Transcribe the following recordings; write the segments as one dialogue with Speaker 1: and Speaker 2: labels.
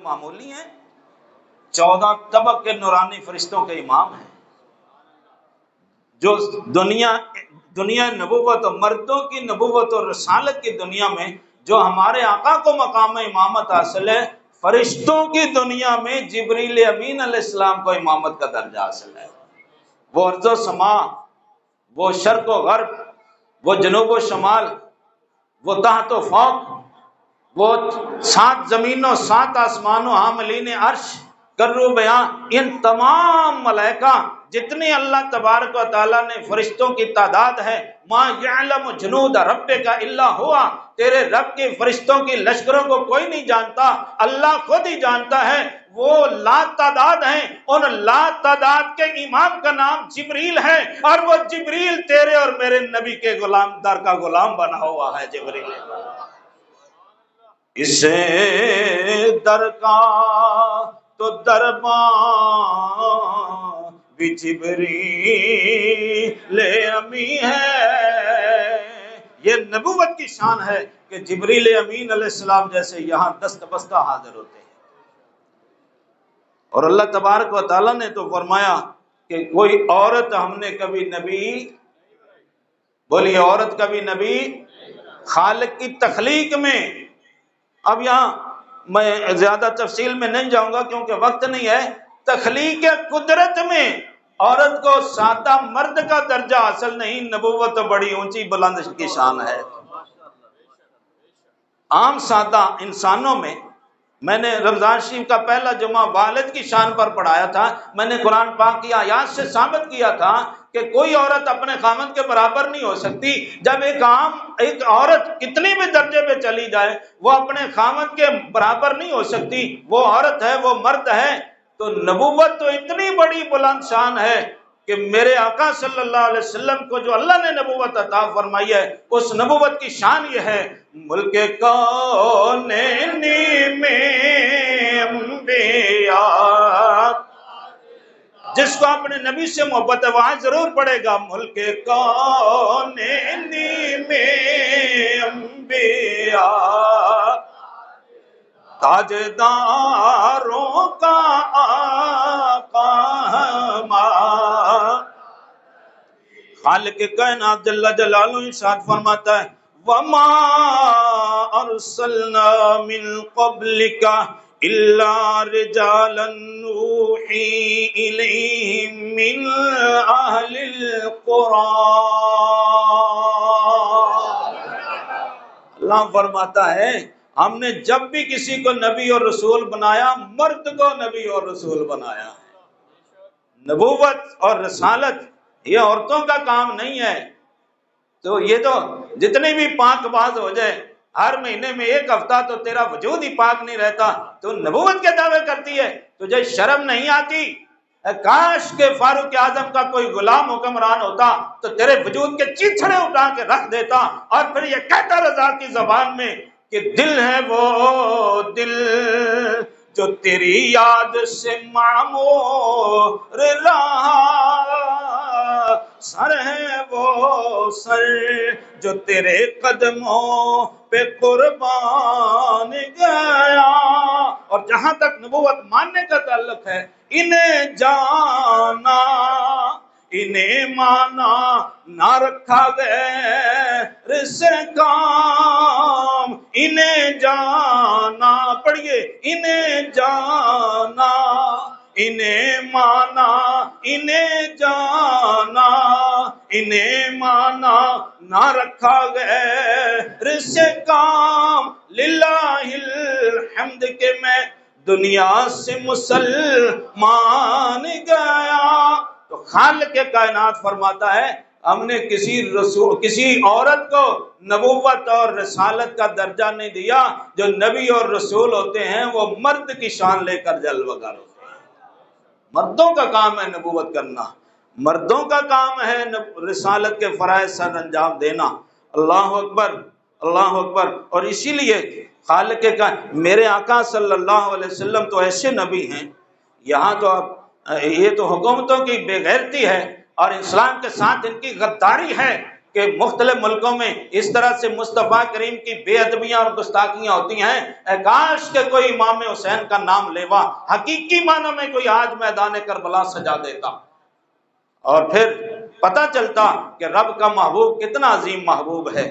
Speaker 1: معمولی ہیں، 14 طبق کے نورانی فرشتوں کے امام ہیں، جو دنیا نبوت اور مردوں کی نبوت اور رسالت کی دنیا میں جو ہمارے آقا کو مقام امامت حاصل ہے، فرشتوں کی دنیا میں جبریل امین علیہ السلام کو امامت کا درجہ حاصل ہے۔ وہ ارض و سما، وہ شرق و غرب، وہ جنوب و شمال، وہ تحت و فوق، وہ 7 زمینوں 7 آسمانوں، حاملین عرش، کرو بیاں، ان تمام ملائکہ جتنی اللہ تبارک و تعالیٰ نے فرشتوں کی تعداد ہے، ما یعلم جنود ربک الا ہوا، تیرے رب کے فرشتوں کی لشکروں کو کوئی نہیں جانتا، اللہ خود ہی جانتا ہے، وہ لا تعداد ہیں، ان لا تعداد کے امام کا نام جبریل ہے، اور وہ جبریل تیرے اور میرے نبی کے غلام در کا غلام بنا ہوا ہے جبریل۔ اسے در کا تو درباں بھی جبریل امی ہے۔ یہ نبوت کی شان ہے کہ جبریل امین علیہ السلام جیسے یہاں دست بستہ حاضر ہوتے ہیں۔ اور اللہ تبارک و تعالیٰ نے تو فرمایا کہ کوئی عورت ہم نے کبھی نبی، بولیے عورت کبھی نبی، خالق کی تخلیق میں، اب یہاں میں زیادہ تفصیل میں نہیں جاؤں گا کیونکہ وقت نہیں ہے، تخلیق قدرت میں عورت کو سادہ مرد کا درجہ حاصل نہیں، نبوت تو بڑی اونچی بلند کی شان ہے۔ عام سادہ انسانوں میں نے رمضان شریف کا پہلا جمعہ والد کی شان پر پڑھایا تھا، میں نے قرآن پاک کی آیات سے ثابت کیا تھا کہ کوئی عورت اپنے خامند کے برابر نہیں ہو سکتی۔ جب ایک عورت کتنی بھی درجے پہ چلی جائے وہ اپنے خامند کے برابر نہیں ہو سکتی، وہ عورت ہے، وہ مرد ہے۔ تو نبوت تو اتنی بڑی بلند شان ہے کہ میرے آقا صلی اللہ علیہ وسلم کو جو اللہ نے نبوت عطا فرمائی ہے، اس نبوت کی شان یہ ہے، ملک کونین میں انبیاء، جس کو اپنے نبی سے محبت ہے وہاں ضرور پڑھے گا، ملک کونین میں انبیاء، تاجداروں کا آقا ہمارا۔ خالق کائنات جل جلالہ ارشاد فرماتا ہے، وَمَا أَرْسَلْنَا مِن قَبْلِكَ إِلَّا رِجَالًا نُوحِي إِلَيْهِم مِّنْ أَهْلِ الْقُرَىٰ۔ اللہ فرماتا ہے ہم نے جب بھی کسی کو نبی اور رسول بنایا، مرد کو نبی اور رسول بنایا ہے۔ نبوت اور رسالت یہ عورتوں کا کام نہیں ہے۔ تو یہ تو جتنی بھی پاک باز ہو جائے، ہر مہینے میں ایک ہفتہ تو تیرا وجود ہی پاک نہیں رہتا، تو نبوت کے دعوے کرتی ہے، تجھے شرم نہیں آتی؟ کاش کہ فاروق اعظم کا کوئی غلام حکمران ہوتا تو تیرے وجود کے چیچڑے اٹھا کے رکھ دیتا، اور پھر یہ کہتا رضا کی زبان میں کہ دل ہے وہ دل جو تیری یاد سے معمور رہا، سر ہے وہ سر جو تیرے قدموں پہ قربان گیا۔ اور جہاں تک نبوت ماننے کا تعلق ہے، انہیں جانا انہیں مانا نہ رکھا غیر سے کام، انہیں جانا، پڑھیے، انہیں جانا انہیں مانا، انہیں جانا انہیں مانا نہ رکھا غیر سے کام، للہ الحمد کہ میں دنیا سے مسلمان گیا۔ تو خالق کائنات فرماتا ہے ہم نے کسی عورت کو نبوت اور رسالت کا درجہ نہیں دیا، جو نبی اور رسول ہوتے ہیں وہ مرد کی شان لے کر جلوہ گر ہوتے ہیں۔ مردوں کا کام ہے نبوت کرنا، مردوں کا کام ہے رسالت کے فرائض سر انجام دینا۔ اللہ اکبر، اللہ اکبر۔ اور اسی لیے خالق کا میرے آقا صلی اللہ علیہ وسلم تو ایسے نبی ہیں، یہاں تو اب یہ تو حکومتوں کی بے غیرتی ہے اور اسلام کے ساتھ ان کی غداری ہے کہ مختلف ملکوں میں اس طرح سے مصطفیٰ کریم کی بے ادبیاں اور گستاخیاں ہوتی ہیں، اے کاش کہ کوئی امام حسین کا نام لیوا حقیقی معنوں میں کوئی آج میدان کربلا سجا دیتا، اور پھر پتہ چلتا کہ رب کا محبوب کتنا عظیم محبوب ہے،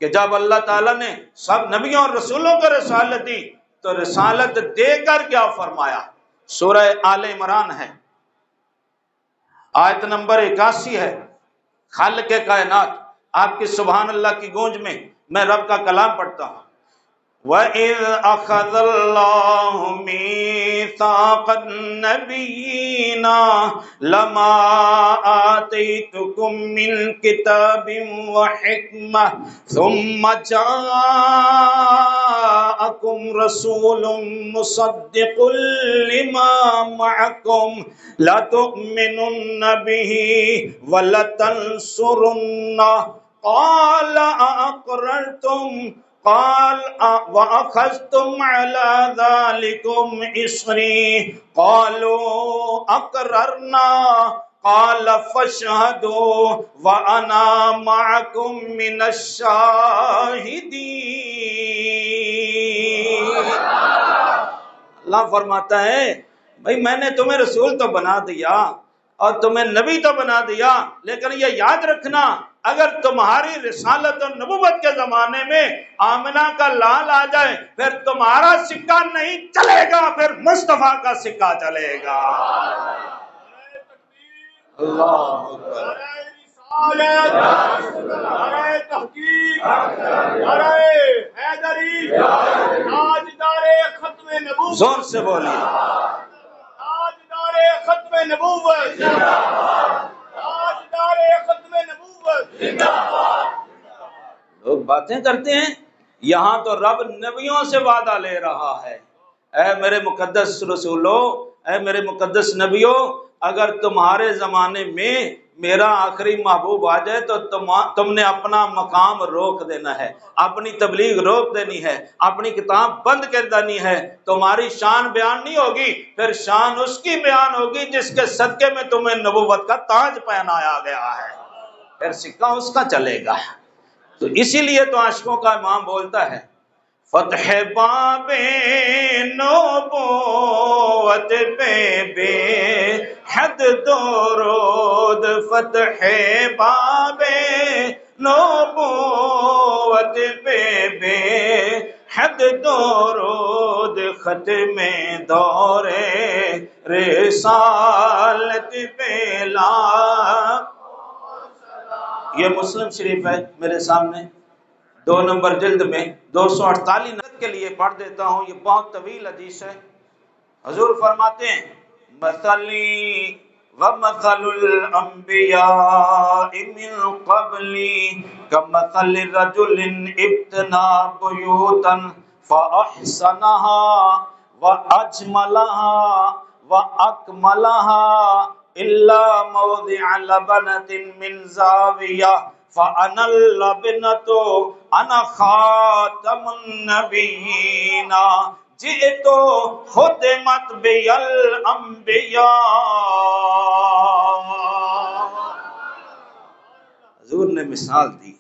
Speaker 1: کہ جب اللہ تعالیٰ نے سب نبیوں اور رسولوں کو رسالت دی تو رسالت دے کر کیا فرمایا؟ سورہ آل عمران ہے، آیت نمبر 81 ہے، خالق کائنات، آپ کی سبحان اللہ کی گونج میں رب کا کلام پڑھتا ہوں۔ وَإِذْ أَخَذَ اللَّهُ مِيثَاقَ النَّبِيِّينَ لَمَا آتَيْتُكُم مِّن كِتَابٍ وَحِكْمَةٍ ثُمَّ جَاءَكُمْ رَسُولٌ مُصَدِّقٌ لِّمَا مَعَكُمْ لَتُؤْمِنُنَّ بِهِ وَلَتَنصُرُنَّهُ قَالَ أَأَقْرَرْتُمْ قال وَأَخَذْتُمْ عَلَى ذَلِكُمْ إِصْرِي قالوا أَقْرَرْنَا قال فاشهدوا وَأَنَا مَعَكُمْ مِنَ الشَّاهِدِينَ۔ اللہ فرماتا ہے بھئی میں نے تمہیں رسول تو بنا دیا اور تمہیں نبی تو بنا دیا، لیکن یہ یاد رکھنا اگر تمہاری رسالت اور نبوت کے زمانے میں آمنہ کا لال آ جائے پھر تمہارا سکہ نہیں چلے گا، پھر مصطفیٰ کا سکہ چلے گا۔ اللہ اکبر،
Speaker 2: نعرہ تحقیق، نعرہ حیدری، تاجدار ختم نبوت،
Speaker 1: زور سے بولیے،
Speaker 2: تاجدار ختم نبوت، تاجدار ختم نبوت۔
Speaker 1: لوگ باتیں کرتے ہیں، یہاں تو رب نبیوں سے وعدہ لے رہا ہے، اے میرے مقدس رسولو، اے میرے مقدس نبیو، اگر تمہارے زمانے میں میرا آخری محبوب آ جائے تو تم نے اپنا مقام روک دینا ہے، اپنی تبلیغ روک دینی ہے، اپنی کتاب بند کر دینی ہے، تمہاری شان بیان نہیں ہوگی، پھر شان اس کی بیان ہوگی جس کے صدقے میں تمہیں نبوت کا تاج پہنایا گیا ہے، پھر سکہ اس کا چلے گا۔ تو اسی لیے تو عاشقوں کا امام بولتا ہے فتح باب نبوت پہ بے حد درود، فتح باب نبوت پہ بے حد درود، ختم دور رسالت پہ لا۔ یہ مسلم شریف ہے میرے سامنے، 2 نمبر جلد میں 248 نمبر کے لیے پڑھ دیتا ہوں، یہ بہت طویل حدیث ہے۔ حضور فرماتے ہیں مثلی ومثل الانبیاء من قبلی کمثل رجل ابتنا بیوتا فاحسنها واجملها واکملها الا موضع لبنة من زاویہ فانا اللبنة انا خاتم النبیین جئت ختمت بی الانبیاء۔ حضور نے مثال دی،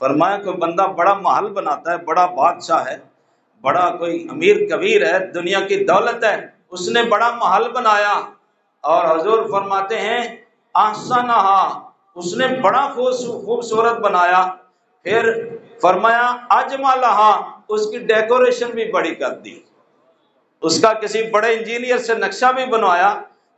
Speaker 1: فرمایا کوئی بندہ بڑا محل بناتا ہے، بڑا بادشاہ ہے، بڑا کوئی امیر کبیر ہے، دنیا کی دولت ہے، اس نے بڑا محل بنایا، اور حضور فرماتے ہیں احسنہا، اس نے بڑا خوبصورت بنایا، پھر فرمایا اجملہا، اس کی ڈیکوریشن بھی بڑی کر دی، اس کا کسی بڑے انجینئر سے نقشہ بھی بنوایا،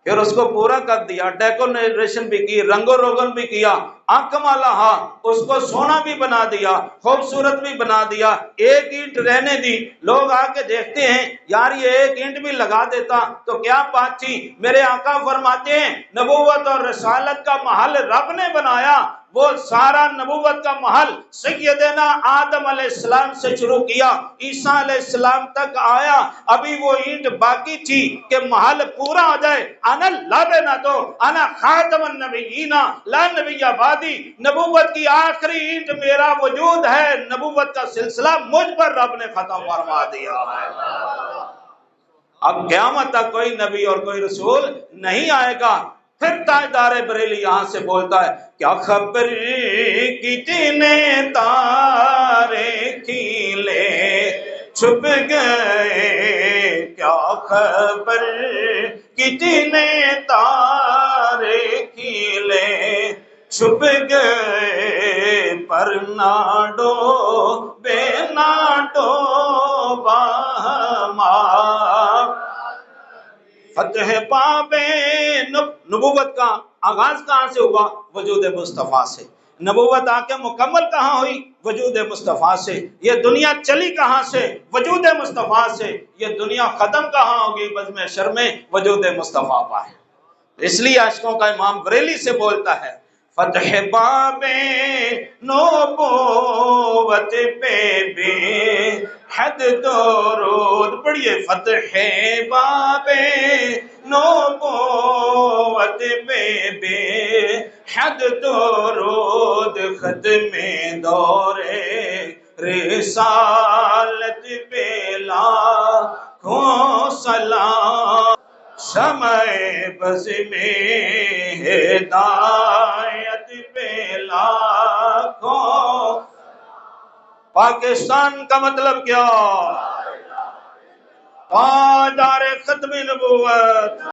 Speaker 1: پھر اس کو پورا کر دیا، ڈیکوریشن بھی کی، رنگ و روگن بھی کیا، اکملہا، اس کو سونا بھی بنا دیا، خوبصورت بھی بنا دیا، ایک اینٹ رہنے دی، لوگ آ کے دیکھتے ہیں یار یہ ایک اینٹ بھی لگا دیتا تو کیا بات تھی، میرے آقا فرماتے ہیں نبوت اور رسالت کا محل رب نے بنایا، وہ سارا نبوت کا محل سیدنا آدم علیہ السلام سے شروع کیا، عیسیٰ علیہ السلام تک آیا، ابھی وہ اینٹ باقی تھی کہ محل پورا ہو جائے، انا لبنۃ انا خاتم النبیین لا نبی بعدی، نبوت کی آخری اینٹ میرا وجود ہے، نبوت کا سلسلہ مجھ پر رب نے ختم فرما دیا ہے۔ اب قیامت تک کوئی نبی اور کوئی رسول نہیں آئے گا، پھر تاجدار بریلی یہاں سے بولتا ہے کیا خبر کتنے تارے کھیلے چھپ گئے، کیا خبر کتنے تارے کھیلے چھپ گئے، پر نہ ڈوبے نہ ڈوبا ہمارا فتح باب نبوت کا آغاز کہاں سے ہوا؟ وجود مصطفیٰ سے۔ نبوت آ کے مکمل کہاں ہوئی؟ وجود مصطفیٰ سے۔ یہ دنیا چلی کہاں سے؟ وجود مصطفیٰ سے۔ یہ دنیا ختم کہاں ہوگی بزم حشر میں؟ وجود مصطفیٰ پا ہے۔ اس لیے عاشقوں کا امام بریلی سے بولتا ہے فتح باب نبوت پہ بے حد درود پڑھیے، فتح باب نبوت پہ بے حد درود، ختم دور رسالت پہ لاکھوں سلام، شمع بز میں ہدایت پہ لاکھوں۔ پاکستان کا مطلب کیا؟ تاجدار ختم نبوت